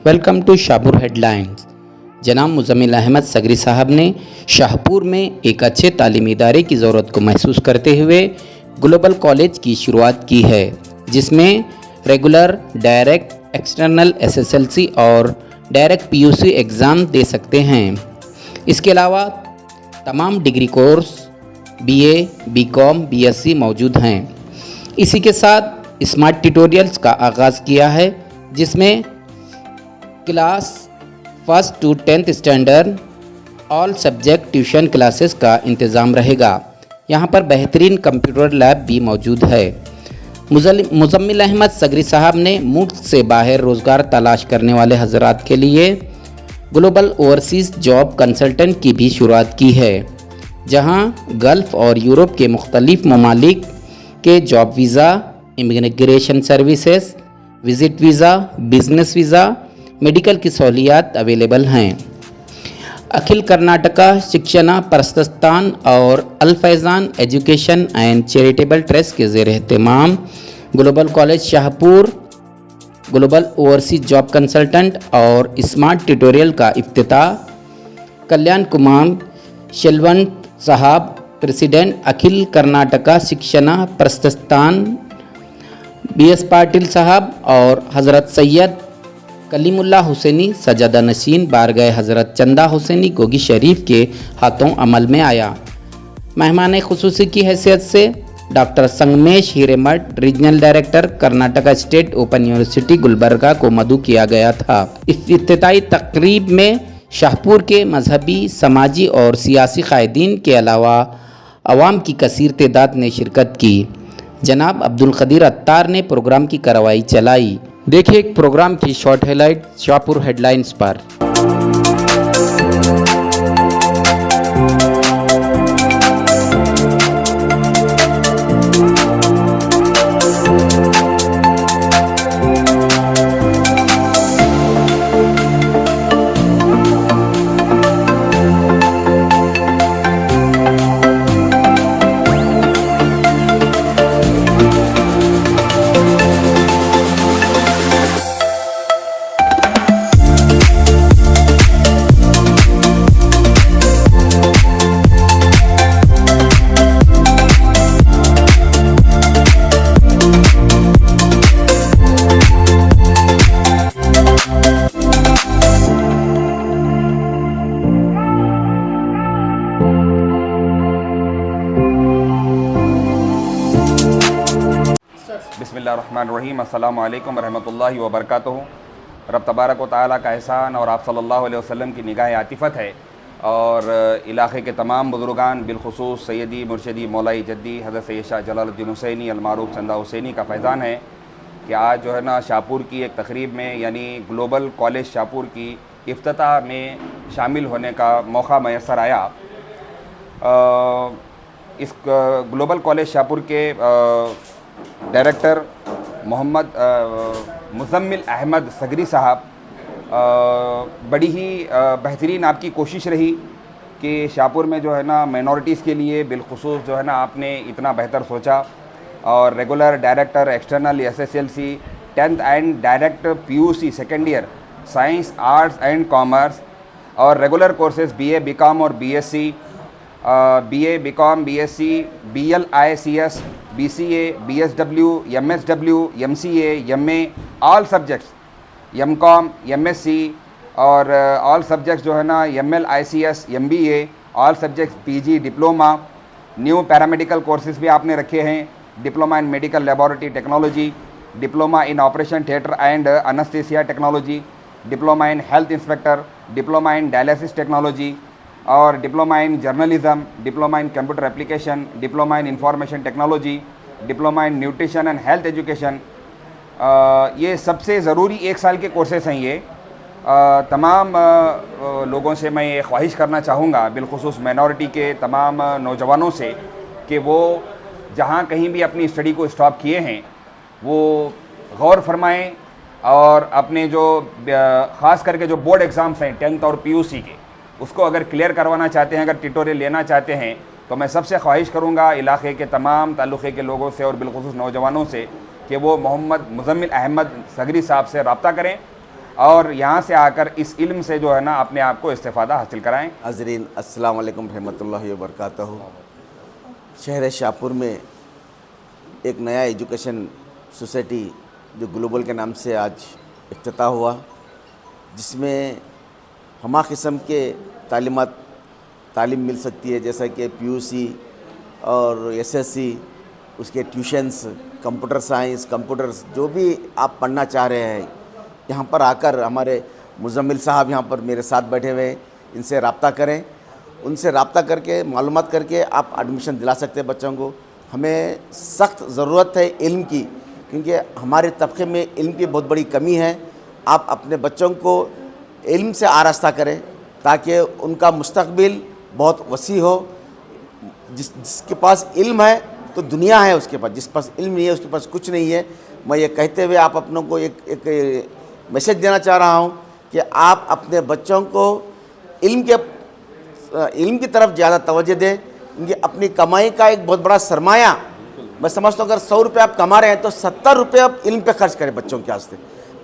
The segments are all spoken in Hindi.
Welcome to Shahpur headlines. जनाब मुज़म्मिल अहमद सगरी साहब ने शाहपुर में एक अच्छे तालीमी इदारे की ज़रूरत को महसूस करते हुए ग्लोबल कॉलेज की शुरुआत की है, जिसमें रेगुलर, डायरेक्ट, एक्सटर्नल एसएसएलसी और डायरेक्ट पीयूसी एग्ज़ाम दे सकते हैं। इसके अलावा तमाम degree course BA, BCom, BSc मौजूद हैं। इसी के साथ स्मार्ट ट्यूटोरियल्स का आगाज़ किया है, जिसमें class 1st to 10th standard all subject tuition classes का इंतज़ाम रहेगा। यहाँ पर बेहतरीन कंप्यूटर लैब भी मौजूद है। मुज़म्मिल अहमद सगरी साहब ने मुल्क से बाहर रोज़गार तलाश करने वाले हजरात के लिए ग्लोबल ओवरसीज़ जॉब कंसल्टेंट की भी शुरुआत की है, जहाँ गल्फ़ और यूरोप के मुख्तलिफ़ ममालिक के job visa, immigration services, visit visa, business visa, medical की सहूलियात अवेलेबल हैं। अखिल कर्नाटका शिक्षणा प्रतिष्ठान और Al Faizan education and charitable trust के ज़ेर एहतमाम global college Shahpur global overseas job consultant और स्मार्ट ट्यूटोरियल का इफ्तिताह कल्याण कुमार शेलवंत साहब, प्रेसिडेंट अखिल कर्नाटका शिक्षणा प्रतिष्ठान, BS पाटिल साहब और हज़रत सैयद कलीमुल्लाह हुसैनी सजादा नशीन बारगाह हज़रत चंदा हुसैनी गोगी शरीफ के हाथों अमल में आया। मेहमान खुसूसी की हैसियत से doctor Sangamesh Hiremath, regional director Karnataka state open university Gulbarga को मदऊ किया गया था। इस इफ्तिताई तकरीब में शाहपुर के मजहबी, समाजी और सियासी कायदीन के अलावा अवाम की कसीर तादाद ने शिरकत की। जनाब अब्दुल कदीर अत्तार ने प्रोग्राम की कार्रवाई चलाई। देखिए एक प्रोग्राम की शॉर्ट हाईलाइट शाहपुर हेडलाइंस पर। बिस्मिल्लाहिर्रहमानिर्रहीम। अस्सलामु अलैकुम रहमतुल्लाहि व बरकातुहू। रब तबारक व तआला का एहसान और आप सल्लल्लाहु अलैहि वसल्लम की निगाह आतिफ़त है और इलाक़े के तमाम बुज़ुर्गान बिलखुसूस सैयदी मुर्शिदी मौलाई जद्दी हज़रत सैयद शाह जलालुद्दीन हुसैनी अलमारूफ चंदा हुसैनी का फैज़ान है कि आज जो है ना शाहपुर की एक तकरीब में यानी ग्लोबल कॉलेज शाहपुर की इफ्तिताह में शामिल होने का मौका मैसर आया। इस ग्लोबल कॉलेज शाहपुर के डायरेक्टर मोहम्मद मुज़म्मिल अहमद सगरी साहब, बड़ी ही बेहतरीन आपकी कोशिश रही कि शाहपुर में जो है ना माइनॉरिटीज़ के लिए बिलखुसूस जो है ना आपने इतना बेहतर सोचा और regular, director, external SSLC, 10th and direct PUC second year science, arts and commerce और रेगुलर कोर्सेज BA, BCom और BSc, BA, BCom, BSc, BL, ICS, BCA, BSW, MSW, MCA, MA, all subjects, MCom, MSc और ऑल सब्जेक्ट्स जो है ना ML, ICS, MBA, all subjects, PG, diploma, new paramedical courses भी आपने रखे हैं, diploma in medical laboratory technology, diploma in operation theatre and anaesthesia technology, diploma in health inspector, diploma in dialysis technology और diploma in journalism, diploma in computer application, diploma in information technology, diploma in nutrition and health education. ये सबसे ज़रूरी एक साल के कोर्सेस हैं। ये तमाम लोगों से मैं ये ख्वाहिश करना चाहूँगा, बिलखुसूस माइनॉरिटी के तमाम नौजवानों से, कि वो जहाँ कहीं भी अपनी स्टडी को स्टॉप किए हैं वो गौर फरमाएँ और अपने जो ख़ास करके जो बोर्ड एग्ज़ाम्स हैं 10th और PUC के, उसको अगर क्लियर करवाना चाहते हैं, अगर ट्यूटोरियल लेना चाहते हैं, तो मैं सबसे ख्वाहिश करूँगा इलाक़े के तमाम ताल्लुक़े के लोगों से और बिलखुसूस नौजवानों से कि वो मोहम्मद मुज़म्मिल अहमद सगरी साहब से रब्ता करें और यहाँ से आकर इस इल्म से जो है ना अपने आप को इस्तेफ़ादा हासिल कराएँ। नाज़रीन अस्सलाम वालेकुम रहमतुल्लाहि व बरकातहू। शहर शाहपुर में एक नया एजुकेशन सोसाइटी जो ग्लोबल के नाम से आज इफ्तिताह हुआ, जिसमें हमा किस्म के तालीम मिल सकती है, जैसा कि PUC और SSC, उसके ट्यूशन्स, कंप्यूटर साइंस, कंप्यूटर्स, जो भी आप पढ़ना चाह रहे हैं, यहाँ पर आकर हमारे मुज़म्मिल साहब यहाँ पर मेरे साथ बैठे हुए हैं, इनसे रब्ता करें, उनसे रब्ता करके मालूमात करके आप एडमिशन दिला सकते हैं बच्चों को। हमें सख्त ज़रूरत है इल्म की, क्योंकि हमारे तबके में इल्म की बहुत बड़ी कमी है। आप अपने बच्चों को इल्म से आरास्ता करें ताकि उनका मुस्तकबिल बहुत वसी हो। जिसके पास इल्म है तो दुनिया है उसके पास, जिस पास इल्म नहीं है उसके पास कुछ नहीं है। मैं ये कहते हुए आप अपनों को एक मैसेज देना चाह रहा हूँ कि आप अपने बच्चों को इल्म की तरफ ज़्यादा तवज्जो दें, क्योंकि अपनी कमाई का एक बहुत बड़ा सरमाया, मैं समझता हूँ अगर 100 रुपये आप कमा रहे हैं तो 70 रुपये आप इल्म पे खर्च करें बच्चों के वास्ते,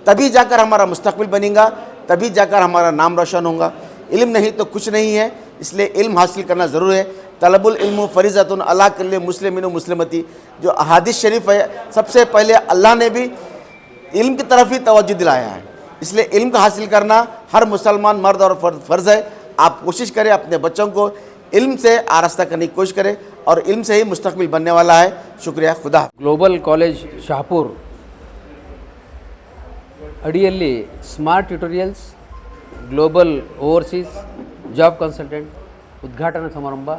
तभी जाकर हमारा मुस्तकबिल बनेगा, तभी जाकर हमारा नाम रोशन होगा। इल्म नहीं तो कुछ नहीं है, इसलिए इल्म हासिल करना ज़रूर है। तलबुल इल्म फ़रीज़तुन अला कुल्लि मुस्लिमिन व मुस्लिमती, जो अहादीस शरीफ है, सबसे पहले अल्लाह ने भी इल्म की तरफ ही तवज्जो दिलाया है, इसलिए इल्म का हासिल करना हर मुसलमान मर्द और फ़र्ज़ है। आप कोशिश करें अपने बच्चों को इल्म से आरास्ता करने की कोशिश करें और इल्म से ही मुस्तकबिल बनने वाला है। शुक्रिया, खुदा। ಗ್ಲೋಬಲ್ ಕಾಲೇಜ್ ಶಹಾಪುರ್ ಅಡಿಯಲ್ಲಿ smart tutorials, global overseas job consultant ಉದ್ಘಾಟನಾ ಸಮಾರಂಭ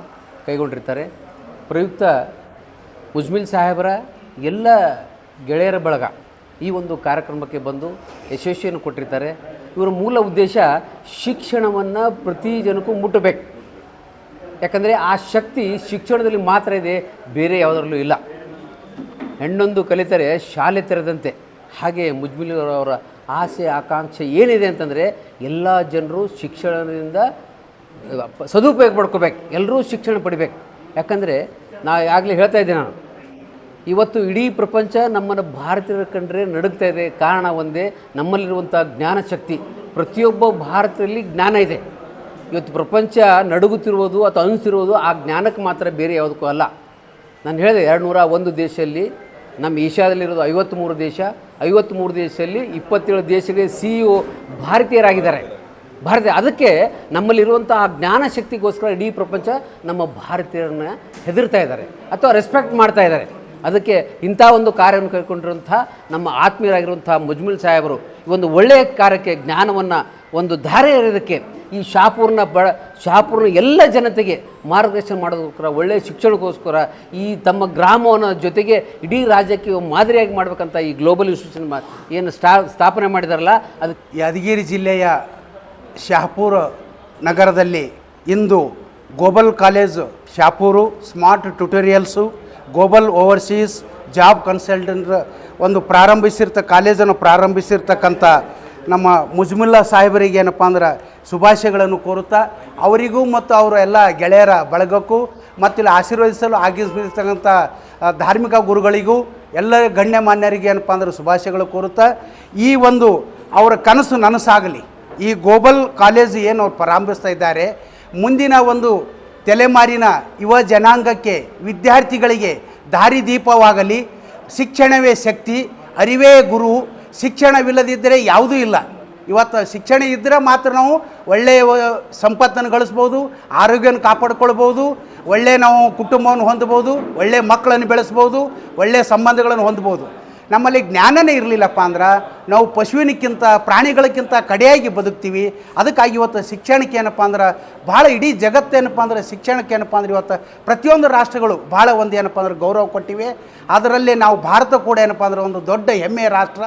ಕೈಗೊಂಡಿರ್ತಾರೆ. ಪ್ರಯುಕ್ತ ಮುಜ್ಮಿಲ್ ಸಾಹೇಬರ ಎಲ್ಲ ಗೆಳೆಯರ ಬಳಗ ಈ ಒಂದು ಕಾರ್ಯಕ್ರಮಕ್ಕೆ ಬಂದು ಯಶಸ್ವಿಯನ್ನು ಕೊಟ್ಟಿರ್ತಾರೆ. ಇವರ ಮೂಲ ಉದ್ದೇಶ ಶಿಕ್ಷಣವನ್ನು ಪ್ರತಿ ಜನಕ್ಕೂ ಮುಟ್ಟಬೇಕು. ಯಾಕಂದರೆ ಆ ಶಕ್ತಿ ಶಿಕ್ಷಣದಲ್ಲಿ ಮಾತ್ರ ಇದೆ, ಬೇರೆ ಯಾವುದರಲ್ಲೂ ಇಲ್ಲ. ಹೆಣ್ಣೊಂದು ಕಲಿತರೆ ಶಾಲೆ ತೆರೆದಂತೆ. ಹಾಗೆ ಮುಜ್ಮಿಲ್ ಅವರ ಆಸೆ ಆಕಾಂಕ್ಷೆ ಏನಿದೆ ಅಂತಂದರೆ ಎಲ್ಲ ಜನರು ಶಿಕ್ಷಣದಿಂದ ಸದುಪಯೋಗ ಪಡ್ಕೋಬೇಕು, ಎಲ್ಲರೂ ಶಿಕ್ಷಣ ಪಡಿಬೇಕು. ಯಾಕಂದರೆ ಆಗಲೇ ಹೇಳ್ತಾ ಇದ್ದೆ ನಾನು, ಇವತ್ತು ಇಡೀ ಪ್ರಪಂಚ ನಮ್ಮನ್ನು ಭಾರತೀಯರ ಕಂಡ್ರೆ ನಡುಗ್ತಾ ಇದೆ. ಕಾರಣ ಒಂದೇ, ನಮ್ಮಲ್ಲಿರುವಂಥ ಜ್ಞಾನ ಶಕ್ತಿ. ಪ್ರತಿಯೊಬ್ಬ ಭಾರತದಲ್ಲಿ ಜ್ಞಾನ ಇದೆ. ಇವತ್ತು ಪ್ರಪಂಚ ನಡುಗುತ್ತಿರುವುದು ಅಥವಾ ಅನಿಸಿರುವುದು ಆ ಜ್ಞಾನಕ್ಕೆ ಮಾತ್ರ, ಬೇರೆ ಯಾವುದಕ್ಕೂ ಅಲ್ಲ. ನಾನು ಹೇಳಿದೆ 201 ದೇಶದಲ್ಲಿ, ನಮ್ಮ ಏಷ್ಯಾದಲ್ಲಿರೋದು 53 ದೇಶ, 53 ದೇಶದಲ್ಲಿ 27 ದೇಶಗಳಿಗೆ CEO ಭಾರತೀಯರಾಗಿದ್ದಾರೆ. ಅದಕ್ಕೆ ನಮ್ಮಲ್ಲಿರುವಂಥ ಆ ಜ್ಞಾನ ಶಕ್ತಿಗೋಸ್ಕರ ಇಡೀ ಪ್ರಪಂಚ ನಮ್ಮ ಭಾರತೀಯರನ್ನ ಹೆದರ್ತಾ ಇದ್ದಾರೆ ಅಥವಾ ರೆಸ್ಪೆಕ್ಟ್ ಮಾಡ್ತಾ ಇದ್ದಾರೆ. ಅದಕ್ಕೆ ಇಂಥ ಒಂದು ಕಾರ್ಯವನ್ನು ಕೈಗೊಂಡಿರುವಂಥ ನಮ್ಮ ಆತ್ಮೀಯರಾಗಿರುವಂಥ ಮುಜ್ಮಿಲ್ ಸಾಹೇಬರು ಈ ಒಂದು ಒಳ್ಳೆಯ ಕಾರ್ಯಕ್ಕೆ, ಜ್ಞಾನವನ್ನು ಒಂದು ಧಾರೆ ಎರೆಯೋದಕ್ಕೆ, ಈ ಶಹಾಪುರ್ನ ಎಲ್ಲ ಜನತೆಗೆ ಮಾರ್ಗದರ್ಶನ ಮಾಡೋದಕ್ಕೋಸ್ಕರ, ಒಳ್ಳೆಯ ಶಿಕ್ಷಣಕ್ಕೋಸ್ಕರ, ಈ ತಮ್ಮ ಗ್ರಾಮವನ್ನು ಜೊತೆಗೆ ಇಡೀ ರಾಜ್ಯಕ್ಕೆ ಮಾದರಿಯಾಗಿ ಮಾಡಬೇಕಂತ ಈ ಗ್ಲೋಬಲ್ ಇನ್ಸ್ಟಿಟ್ಯೂಷನ್ ಏನು ಸ್ಥಾಪನೆ ಮಾಡಿದಾರಲ್ಲ, ಅದು ಯಾದಗಿರಿ ಜಿಲ್ಲೆಯ ಶಹಾಪುರ ನಗರದಲ್ಲಿ ಇಂದು global college Shahapur smart tutorials, global overseas job consultant ಒಂದು ಕಾಲೇಜನ್ನು ಪ್ರಾರಂಭಿಸಿರ್ತಕ್ಕಂಥ ನಮ್ಮ ಮುಜ್ಮಿಲ್ಲಾ ಸಾಹೇಬರಿಗೆ ಏನಪ್ಪ ಅಂದ್ರೆ ಶುಭಾಶಯಗಳನ್ನು ಕೋರುತ್ತಾ, ಅವರಿಗೂ ಮತ್ತು ಅವರ ಎಲ್ಲ ಗೆಳೆಯರ ಬಳಗಕ್ಕೂ ಮತ್ತು ಇಲ್ಲಿ ಆಶೀರ್ವದಿಸಲು ಆಗಿರ್ತಕ್ಕಂಥ ಧಾರ್ಮಿಕ ಗುರುಗಳಿಗೂ ಎಲ್ಲ ಗಣ್ಯಮಾನ್ಯರಿಗೆ ಏನಪ್ಪ ಅಂದ್ರೆ ಶುಭಾಶಯಗಳು ಕೋರುತ್ತಾ, ಈ ಒಂದು ಅವರ ಕನಸು ನನಸಾಗಲಿ. ಈ ಗ್ಲೋಬಲ್ ಕಾಲೇಜ್ ಏನು ಅವ್ರು ಪ್ರಾರಂಭಿಸ್ತಾ ಇದ್ದಾರೆ, ಮುಂದಿನ ಒಂದು ತಲೆಮಾರಿನ ಯುವ ಜನಾಂಗಕ್ಕೆ, ವಿದ್ಯಾರ್ಥಿಗಳಿಗೆ ದಾರಿದೀಪವಾಗಲಿ. ಶಿಕ್ಷಣವೇ ಶಕ್ತಿ, ಅರಿವೇ ಗುರು. ಶಿಕ್ಷಣವಿಲ್ಲದಿದ್ದರೆ ಯಾವುದೂ ಇಲ್ಲ. ಇವತ್ತು ಶಿಕ್ಷಣ ಇದ್ದರೆ ಮಾತ್ರ ನಾವು ಒಳ್ಳೆಯ ಸಂಪತ್ತನ್ನು ಗಳಿಸ್ಬೋದು, ಆರೋಗ್ಯವನ್ನು ಕಾಪಾಡಿಕೊಳ್ಬೋದು, ಒಳ್ಳೆಯ ನಾವು ಕುಟುಂಬವನ್ನು ಹೊಂದ್ಬೋದು, ಒಳ್ಳೆಯ ಮಕ್ಕಳನ್ನು ಬೆಳೆಸ್ಬೋದು, ಒಳ್ಳೆಯ ಸಂಬಂಧಗಳನ್ನು ಹೊಂದ್ಬೋದು. ನಮ್ಮಲ್ಲಿ ಜ್ಞಾನನೇ ಇರಲಿಲ್ಲಪ್ಪ ಅಂದ್ರೆ ನಾವು ಪಶುವಿನಕ್ಕಿಂತ, ಪ್ರಾಣಿಗಳಕ್ಕಿಂತ ಕಡೆಯಾಗಿ ಬದುಕ್ತೀವಿ. ಅದಕ್ಕಾಗಿ ಇವತ್ತು ಶಿಕ್ಷಣಕ್ಕೆ ಏನಪ್ಪ ಅಂದ್ರೆ ಭಾಳ, ಇಡೀ ಜಗತ್ತೇನಪ್ಪ ಅಂದ್ರೆ ಶಿಕ್ಷಣಕ್ಕೆ ಏನಪ್ಪ ಅಂದ್ರೆ ಇವತ್ತು ಪ್ರತಿಯೊಂದು ರಾಷ್ಟ್ರಗಳು ಭಾಳ ಒಂದು ಏನಪ್ಪ ಅಂದ್ರೆ ಗೌರವ ಕೊಟ್ಟಿವೆ. ಅದರಲ್ಲಿ ನಾವು ಭಾರತ ಕೂಡ ಏನಪ್ಪ ಅಂದ್ರೆ ಒಂದು ದೊಡ್ಡ ಹೆಮ್ಮೆಯ ರಾಷ್ಟ್ರ.